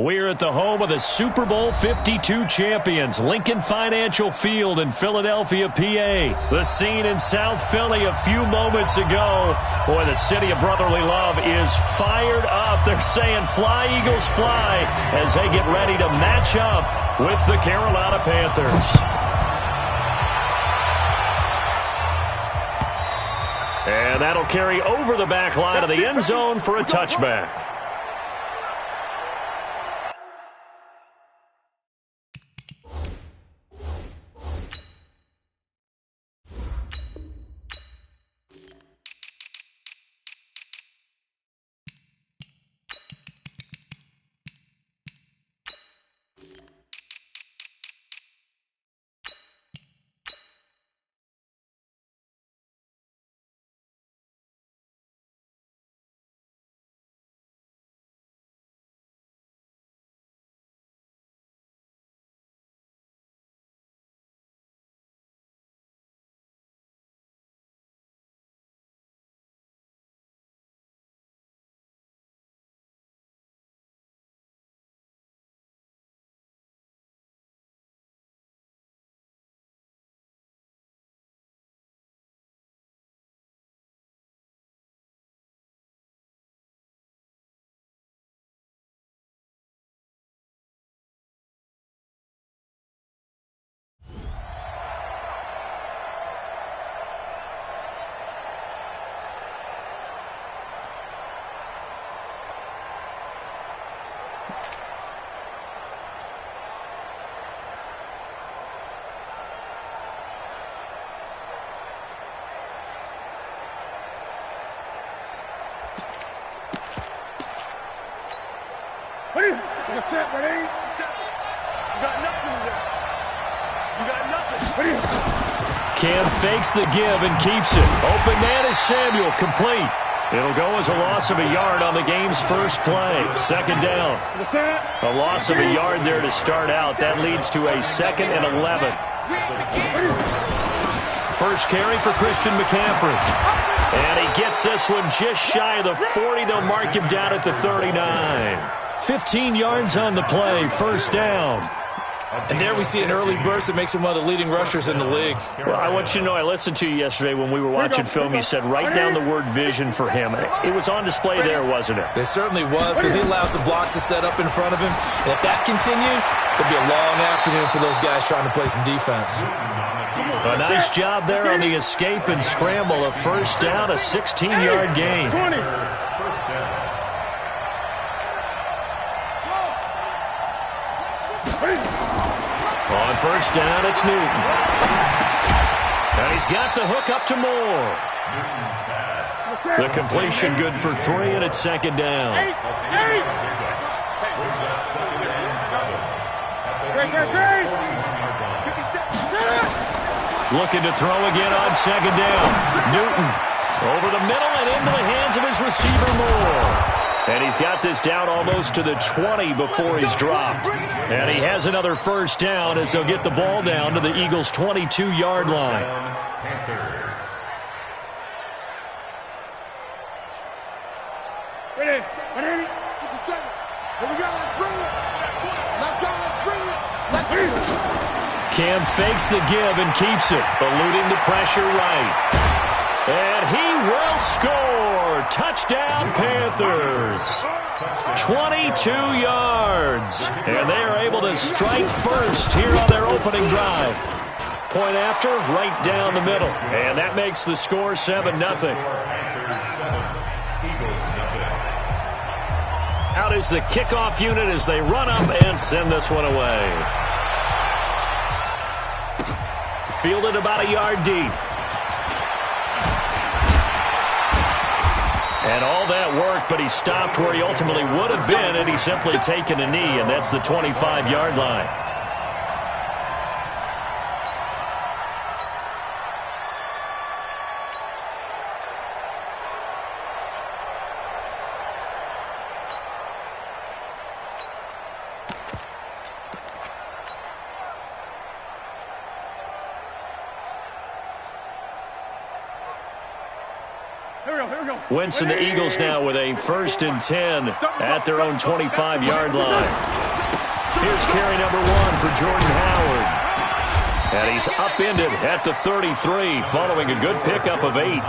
We're at the home of the Super Bowl 52 champions, Lincoln Financial Field in Philadelphia, PA. The scene in South Philly a few moments ago. Boy, the city of brotherly love is fired up. They're saying, "Fly, Eagles, fly," as they get ready to match up with the Carolina Panthers. And that'll carry over the back line of the end zone for a touchback. Cam fakes the give and keeps it. Open man is Samuel, complete. It'll go as a loss of a yard on the game's first play. Second down. A loss of a yard there to start out. That leads to a 2nd and 11. First carry for Christian McCaffrey. And he gets this one just shy of the 40. They'll mark him down at the 39. 15 yards on the play, first down. And there we see an early burst that makes him one of the leading rushers in the league. Well, I want you to know, I listened to you yesterday when we were watching film. You said write down the word vision for him. It was on display there, wasn't it? It certainly was, because he allows the blocks to set up in front of him. And if that continues, there'll be a long afternoon for those guys trying to play some defense. A nice job there on the escape and scramble. A first down, a 16-yard gain. On first down, it's Newton. And he's got the hook up to Moore. The completion good for 3, and it's second down. Looking to throw again on second down. Newton over the middle and into the hands of his receiver, Moore. And he's got this down almost to the 20 before he's dropped. And he has another first down as they'll get the ball down to the Eagles' 22-yard line. Ready? 57. Here we go. Let's bring it. Let's go. Let's bring it. Let's bring it. Cam fakes the give and keeps it, eluding the pressure right. And he will score. Touchdown, Panthers. 22 yards. And they are able to strike first here on their opening drive. Point after, right down the middle. And that makes the score 7-0. Out is the kickoff unit as they run up and send this one away. Fielded about a yard deep. And all that work, but he stopped where he ultimately would have been had he simply taken a knee, and that's the 25-yard line. Wentz and the Eagles now with a 1st and 10 at their own 25-yard line. Here's carry number 1 for Jordan Howard. And he's upended at the 33 following a good pickup of 8.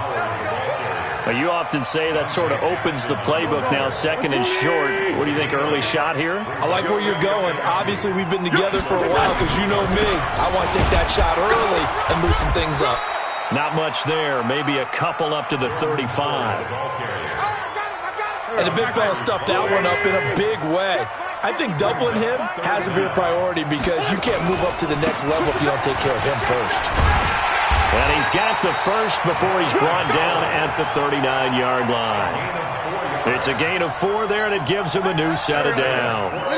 Now, you often say that sort of opens the playbook now, 2nd and short. What do you think, early shot here? I like where you're going. Obviously, we've been together for a while because you know me. I want to take that shot early and loosen things up. Not much there. Maybe a couple up to the 35. And the big fella stuffed that one up in a big way. I think doubling him has to be a priority because you can't move up to the next level if you don't take care of him first. And he's got the first before he's brought down at the 39-yard line. It's a gain of 4 there, and it gives him a new set of downs.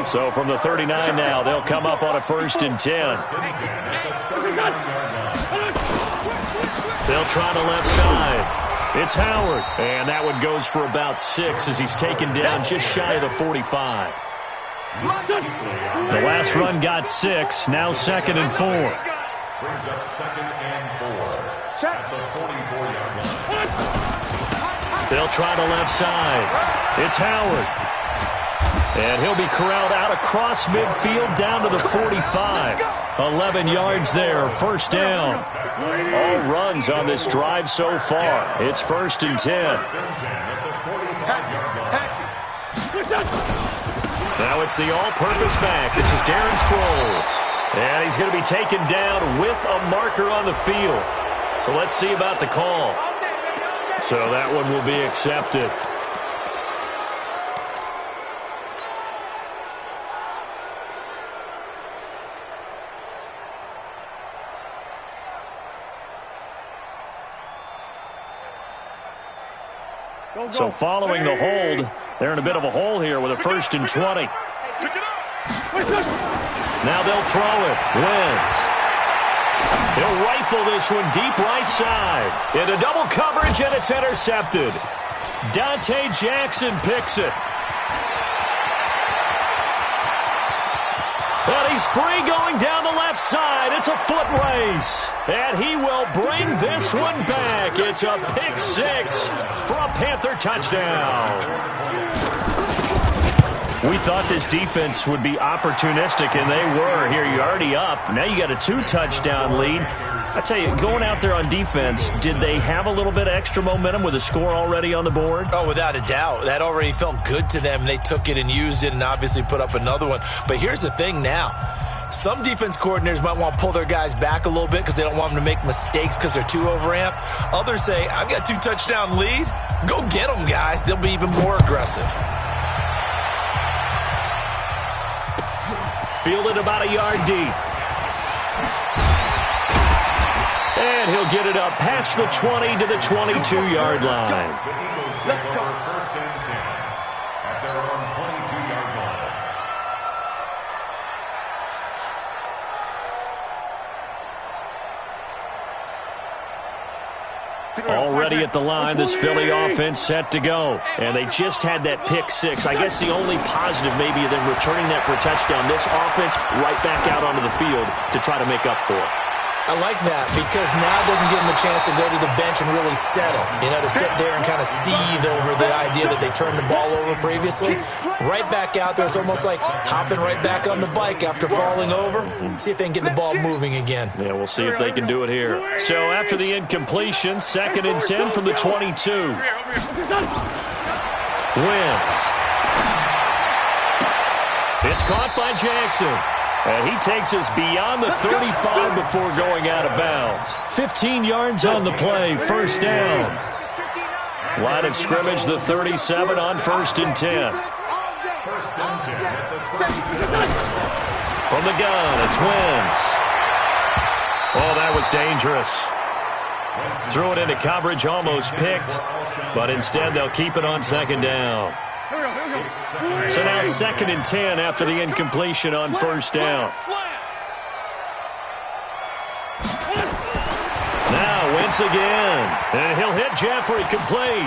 So from the 39 now, they'll come up on a 1st and 10. They'll try the left side. It's Howard, and that one goes for about 6 as he's taken down just shy of the 45. The last run got 6, now 2nd and 4. Brings up 2nd and 4 at the 44-yard line. They'll try the left side. It's Howard. And he'll be corralled out across midfield down to the 45. 11 yards there, 1st down. All runs on this drive so far. It's 1st and 10. Now it's the all-purpose back. This is Darren Sproles. And he's going to be taken down with a marker on the field. So let's see about the call. So that one will be accepted. So following the hold, they're in a bit of a hole here with a 1st and 20. Now they'll throw it. Wentz. He'll rifle this one deep right side. Into double coverage, and it's intercepted. Dante Jackson picks it. But he's free going down the left side. It's a foot race. And he will bring this one back. It's a pick 6 for a Panther touchdown. We thought this defense would be opportunistic, and they were. Here, you're already up. Now you got a 2-touchdown lead. I tell you, going out there on defense, did they have a little bit of extra momentum with a score already on the board? Oh, without a doubt. That already felt good to them. They took it and used it and obviously put up another one. But here's the thing now. Some defense coordinators might want to pull their guys back a little bit because they don't want them to make mistakes because they're too overamped. Others say, I've got a 2-touchdown lead. Go get them, guys. They'll be even more aggressive. Fielded about a yard deep. And he'll get it up past the 20 to the 22-yard line. Let's go. 1st and 10 at their own 22-yard line. Already at the line, this Philly offense set to go. And they just had that pick 6. I guess the only positive maybe than returning that for a touchdown, this offense right back out onto the field to try to make up for it. I like that because now it doesn't give them a chance to go to the bench and really settle. You know, to sit there and kind of seethe over the idea that they turned the ball over previously. Right back out there. It's almost like hopping right back on the bike after falling over. See if they can get the ball moving again. Yeah, we'll see if they can do it here. So after the incompletion, 2nd and 10 from the 22. Wentz. It's caught by Jackson. And he takes us beyond the 35 before going out of bounds. 15 yards on the play, 1st down. Line of scrimmage, the 37 on 1st and 10. From the gun, it's Wentz. Oh, that was dangerous. Threw it into coverage, almost picked. But instead, they'll keep it on 2nd down. So now 2nd and 10 after the incompletion on 1st down. Now Wentz again. And he'll hit Jeffrey complete.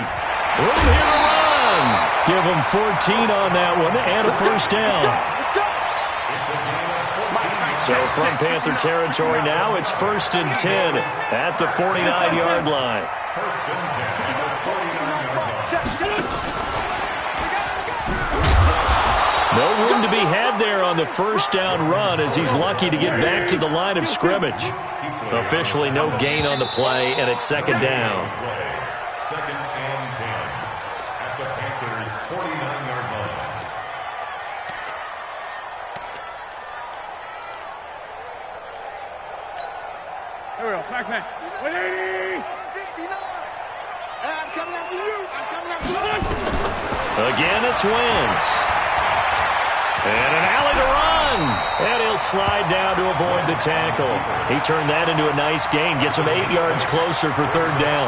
Room here to run. Give him 14 on that one and a 1st down. So from Panther territory now, it's 1st and 10 at the 49-yard line. First and 10 at the 49-yard line. No room to be had there on the first down run as he's lucky to get back to the line of scrimmage. Officially no gain on the play, and it's second down. Second and 10 at the Panthers' 49-yard line. Here we go. Back man. 180. 59. I'm coming after you. I'm coming after you. Again, it's Wentz. And an alley to run. And he'll slide down to avoid the tackle. He turned that into a nice gain. Gets him 8 yards closer for third down.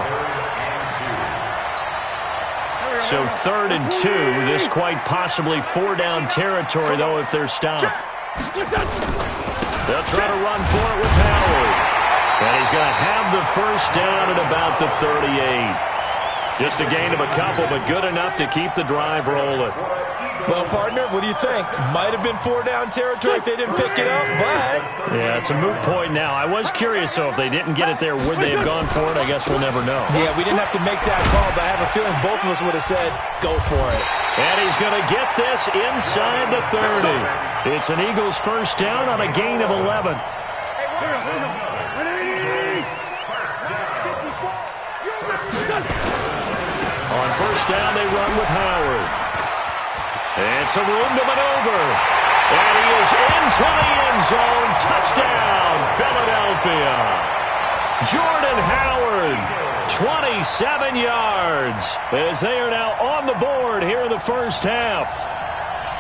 So 3rd and 2. This quite possibly 4-down territory, though, if they're stopped. They'll try to run for it with Howard. And he's going to have the first down at about the 38. Just a gain of a couple, but good enough to keep the drive rolling. Well, partner, what do you think? Might have been 4-down territory if they didn't pick it up, but... Yeah, it's a moot point now. I was curious, though, if they didn't get it there, would they have gone for it? I guess we'll never know. Yeah, we didn't have to make that call, but I have a feeling both of us would have said, go for it. And he's going to get this inside the 30. It's an Eagles first down on a gain of 11. On first down, they run with Howard. And some room to maneuver. And he is into the end zone. Touchdown, Philadelphia. Jordan Howard, 27 yards, as they are now on the board here in the first half.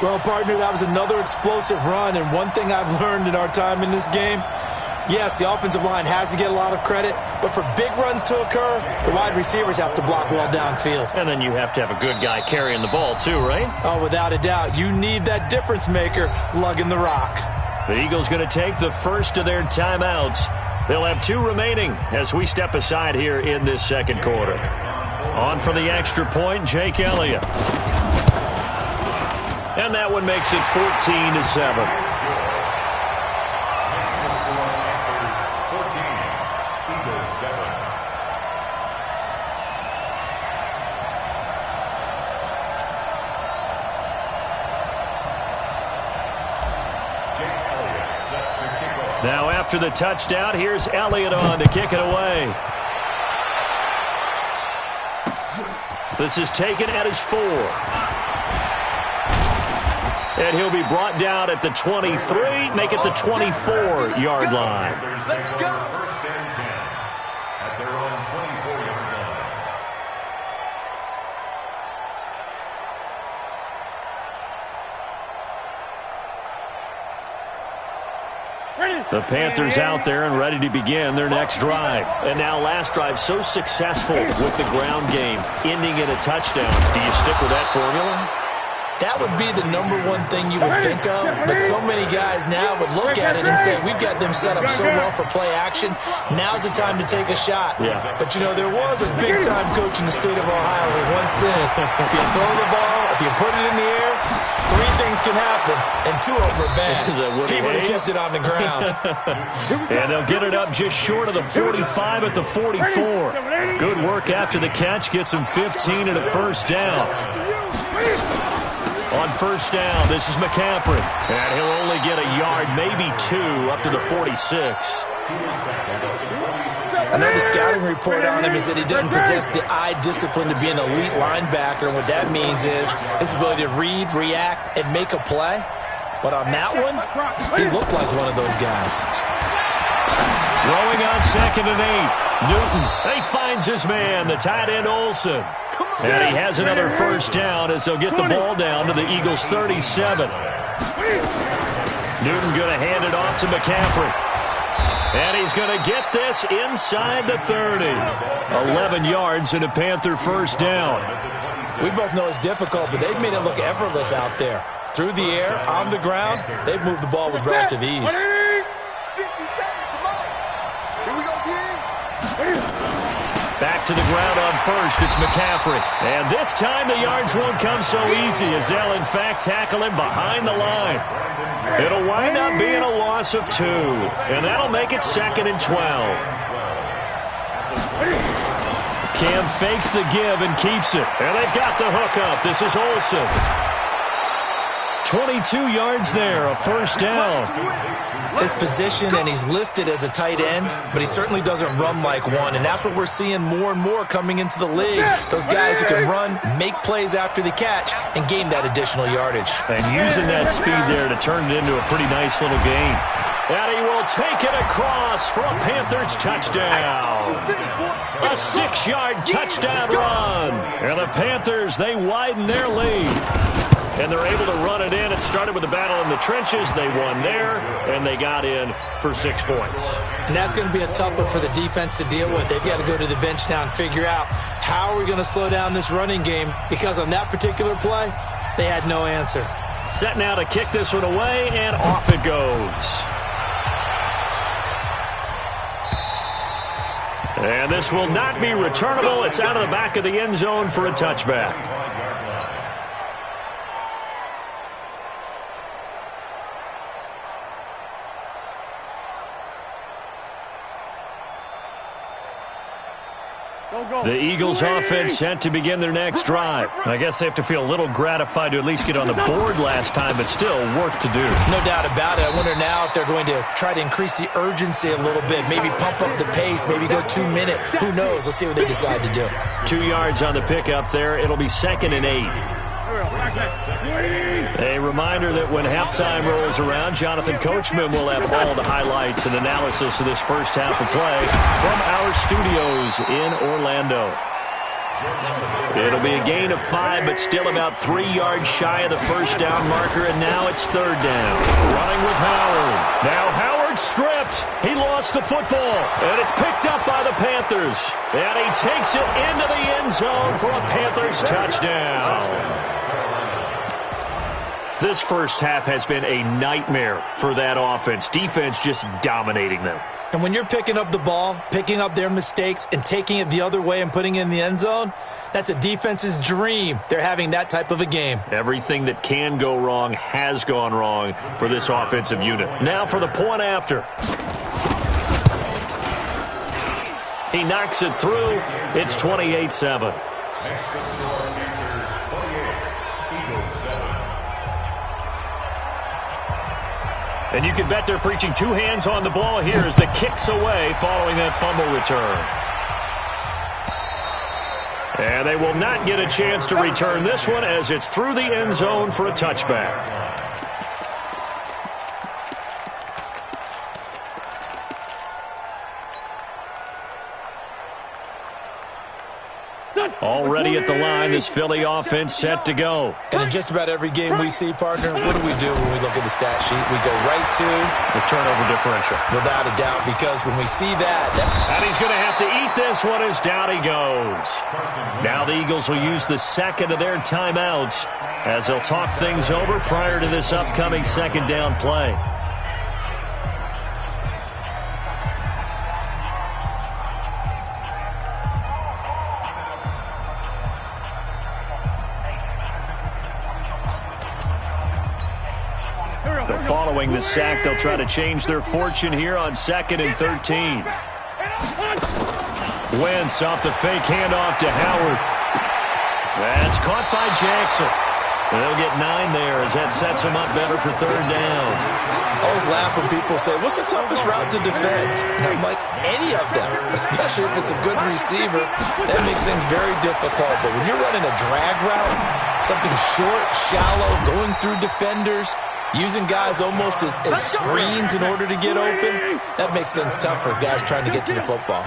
Well, partner, that was another explosive run, and one thing I've learned in our time in this game, yes, the offensive line has to get a lot of credit, but for big runs to occur, the wide receivers have to block well downfield. And then you have to have a good guy carrying the ball too, right? Oh, without a doubt. You need that difference maker lugging the rock. The Eagles going to take the first of their timeouts. They'll have 2 remaining as we step aside here in this second quarter. On for the extra point, Jake Elliott. And that one makes it 14-7. Now after the touchdown, here's Elliott on to kick it away. This is taken at his 4. And he'll be brought down at the 23, make it the 24-yard line. Let's go. First and 10 at their own 24-yard line. The Panthers out there and ready to begin their next drive. And now last drive so successful with the ground game, ending in a touchdown. Do you stick with that formula? That would be the number one thing you would think of, but so many guys now would look at it and say, we've got them set up so well for play action, now's the time to take a shot. Yeah. But, you know, there was a big-time coach in the state of Ohio who once said, if you throw the ball, if you put it in the air, 3 things can happen, and 2 of them are bad. He would have kissed it on the ground. And they'll get it up just short of the 45 at the 44. Good work after the catch gets him 15 and a first down. On first down, this is McCaffrey. And he'll only get a yard, maybe 2, up to the 46. I know the scouting report on him is that he doesn't possess the eye discipline to be an elite linebacker, and what that means is his ability to read, react, and make a play. But on that one, he looked like one of those guys. Throwing on 2nd and 8. Newton, he finds his man, the tight end Olsen. And he has another first down as they'll get the ball down to the Eagles' 37. Newton going to hand it off to McCaffrey. And he's going to get this inside the 30. 11 yards and a Panther first down. We both know it's difficult, but they've made it look effortless out there. Through the air, on the ground, they've moved the ball with relative ease. 57, come on. Here we go, team. Back to the ground on first, it's McCaffrey. And this time the yards won't come so easy as they'll in fact tackle him behind the line. It'll wind up being a loss of 2. And that'll make it 2nd and 12. Cam fakes the give and keeps it. And they've got the hookup. This is Olsen. 22 yards there, a first down. His position, and he's listed as a tight end, but he certainly doesn't run like one, and that's what we're seeing more and more coming into the league. Those guys who can run, make plays after the catch, and gain that additional yardage. And using that speed there to turn it into a pretty nice little gain. And he will take it across for a Panthers touchdown. A 6-yard touchdown run. And the Panthers, they widen their lead. And they're able to run it in. It started with a battle in the trenches. They won there, and they got in for 6 points. And that's going to be a tough one for the defense to deal with. They've got to go to the bench now and figure out how are we going to slow down this running game, because on that particular play, they had no answer. Set now to kick this one away, and off it goes. And this will not be returnable. It's out of the back of the end zone for a touchback. The Eagles offense set to begin their next drive. I guess they have to feel a little gratified to at least get on the board last time, but still work to do. No doubt about it. I wonder now if they're going to try to increase the urgency a little bit, maybe pump up the pace, maybe go 2-minute. Who knows? Let's see what they decide to do. 2 yards on the pickup there. It'll be 2nd and 8. A reminder that when halftime rolls around, Jonathan Coachman will have all the highlights and analysis of this first half of play from our studios in Orlando. It'll be a gain of 5, but still about 3 yards shy of the first down marker, and now it's 3rd down. Running with Howard. Now Howard stripped. He lost the football, and it's picked up by the Panthers. And he takes it into the end zone for a Panthers touchdown. This first half has been a nightmare for that offense. Defense just dominating them. And when you're picking up the ball, picking up their mistakes, and taking it the other way and putting it in the end zone, that's a defense's dream. They're having that type of a game. Everything that can go wrong has gone wrong for this offensive unit. Now for the point after. He knocks it through. It's 28-7. And you can bet they're preaching 2 hands on the ball here as the kick's away following that fumble return. And they will not get a chance to return this one as it's through the end zone for a touchback. Already at the line, this Philly offense set to go. And in just about every game we see, partner, what do we do when we look at the stat sheet? We go right to the turnover differential. Without a doubt, because when we see that... And he's going to have to eat this one as down he goes. Now the Eagles will use the second of their timeouts as they'll talk things over prior to this upcoming 2nd down play. Following the sack, they'll try to change their fortune here on 2nd and 13. Wentz off the fake handoff to Howard. That's caught by Jackson. They'll get 9 there as that sets them up better for 3rd down. I always laugh when people say, what's the toughest route to defend? And I'm like, any of them, especially if it's a good receiver. That makes things very difficult. But when you're running a drag route, something short, shallow, going through defenders, using guys almost as screens in order to get open, that makes things tough for guys trying to get to the football.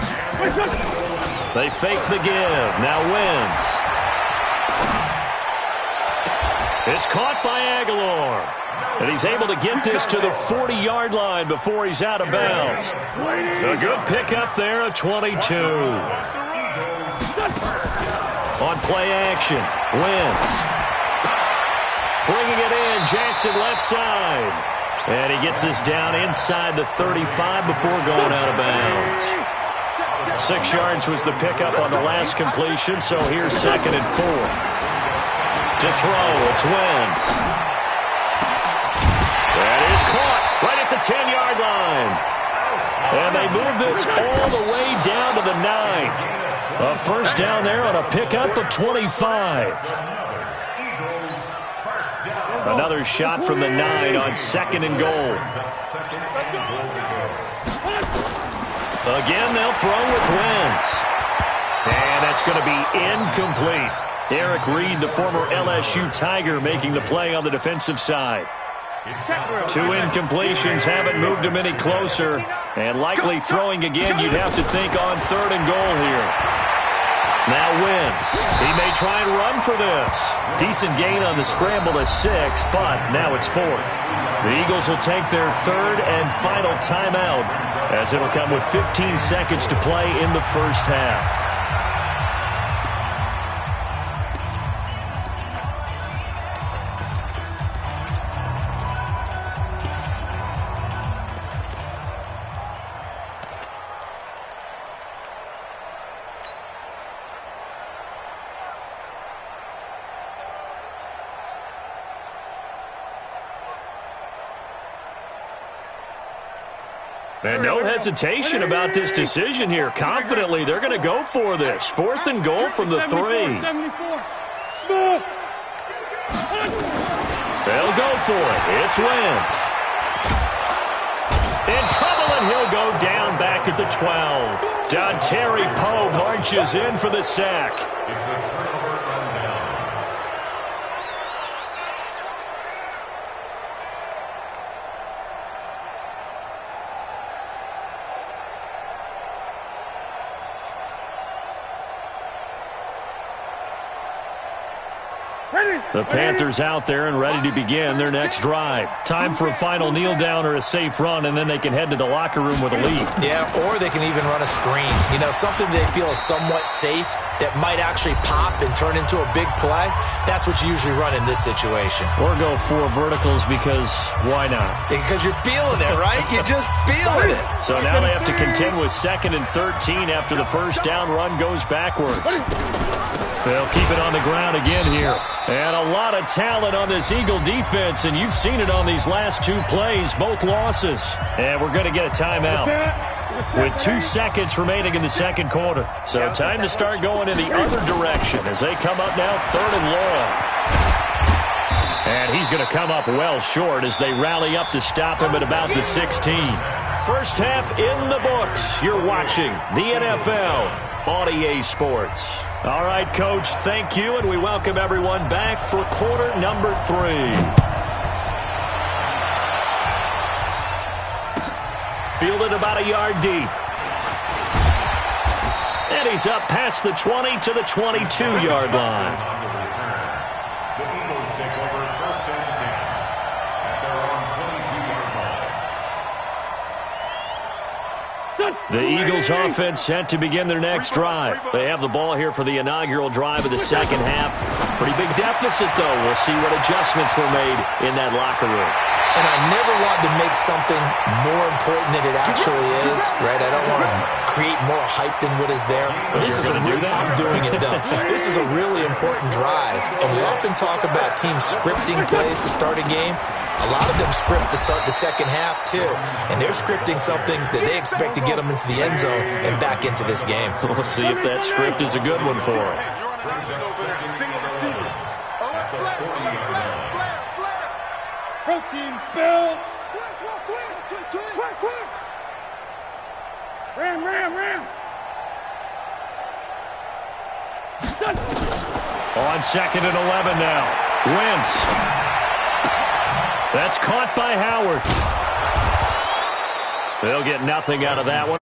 They fake the give. Now Wentz. It's caught by Aguilar. And he's able to get this to the 40-yard line before he's out of bounds. A good pickup there at 22. On play action, Wentz. Bringing it in, Jackson left side. And he gets this down inside the 35 before going out of bounds. 6 yards was the pickup on the last completion, so here's 2nd and 4. To throw, it's Wentz. That is caught right at the 10-yard line. And they move this all the way down to the 9. A first down there on a pickup of 25. Another shot from the 9 on 2nd and goal. Again, they'll throw with Wentz. And that's going to be incomplete. Eric Reed, the former LSU Tiger, making the play on the defensive side. 2 incompletions haven't moved him any closer. And likely throwing again, you'd have to think on 3rd and goal here. Now Wentz. He may try and run for this. Decent gain on the scramble to 6, but now it's 4th. The Eagles will take their 3rd and final timeout, as it'll come with 15 seconds to play in the first half. And no hesitation about this decision here. Confidently, they're going to go for this. 4th and goal from the 3. They'll go for it. It's Wentz. In trouble, and he'll go down back at the 12. Dontari Poe marches in for the sack. It's a turnover on downs. The Panthers out there and ready to begin their next drive. Time for a final kneel down or a safe run, and then they can head to the locker room with a lead. Yeah, or they can even run a screen. You know, something they feel is somewhat safe that might actually pop and turn into a big play. That's what you usually run in this situation. Or go 4 verticals, because why not? Because you're feeling it, right? You're just feeling it. So now they have to contend with 2nd and 13 after the first down run goes backwards. They'll keep it on the ground again here. And a lot of talent on this Eagle defense, and you've seen it on these last 2 plays, both losses. And we're going to get a timeout with 2 seconds remaining in the 2nd quarter. So time to start going in the other direction as they come up now 3rd and long. And he's going to come up well short as they rally up to stop him at about the 16. First half in the books. You're watching the NFL on EA Sports. All right, Coach, thank you, and we welcome everyone back for quarter number 3. Fielded about a yard deep. And he's up past the 20 to the 22-yard line. The Eagles take over 1st and 10 at their own 22-yard line. The Eagles offense set to begin their next drive. They have the ball here for the inaugural drive of the 2nd half. Pretty big deficit, though. We'll see what adjustments were made in that locker room. And I never wanted to make something more important than it actually is, right? I don't want to create more hype than what is there. But this is I'm doing it, though. This is a really important drive. And we often talk about teams scripting plays to start a game. A lot of them script to start the 2nd half, too. And they're scripting something that they expect to get them into the end zone and back into this game. We'll see if that script is a good one for them. Protein spill. Ram. On 2nd and 11 now. Wentz. That's caught by Howard. They'll get nothing out of that one.